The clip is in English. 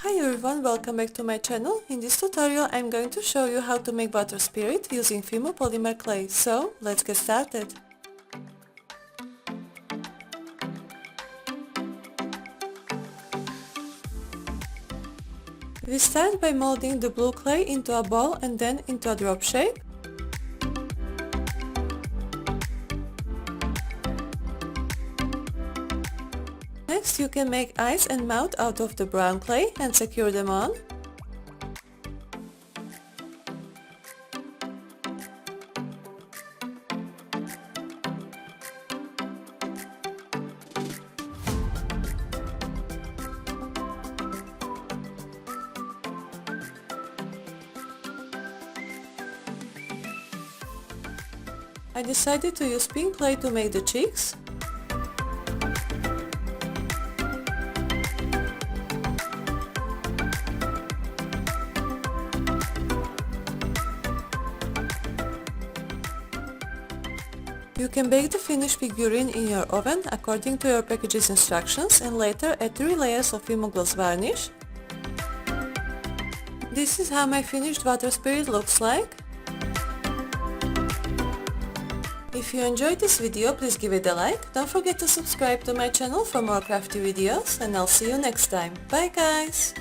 Hi everyone, welcome back to my channel. In this tutorial I'm going to show you how to make water spirit using Fimo polymer clay. So let's get started. We start by molding the blue clay into a ball and then into a drop shape. Next you can make eyes and mouth out of the brown clay and secure them on. I decided to use pink clay to make the cheeks. You can bake the finished figurine in your oven according to your package's instructions and later add 3 layers of Fimo gloss varnish. This is how my finished water spirit looks like. If you enjoyed this video, please give it a like. Don't forget to subscribe to my channel for more crafty videos and I'll see you next time. Bye guys!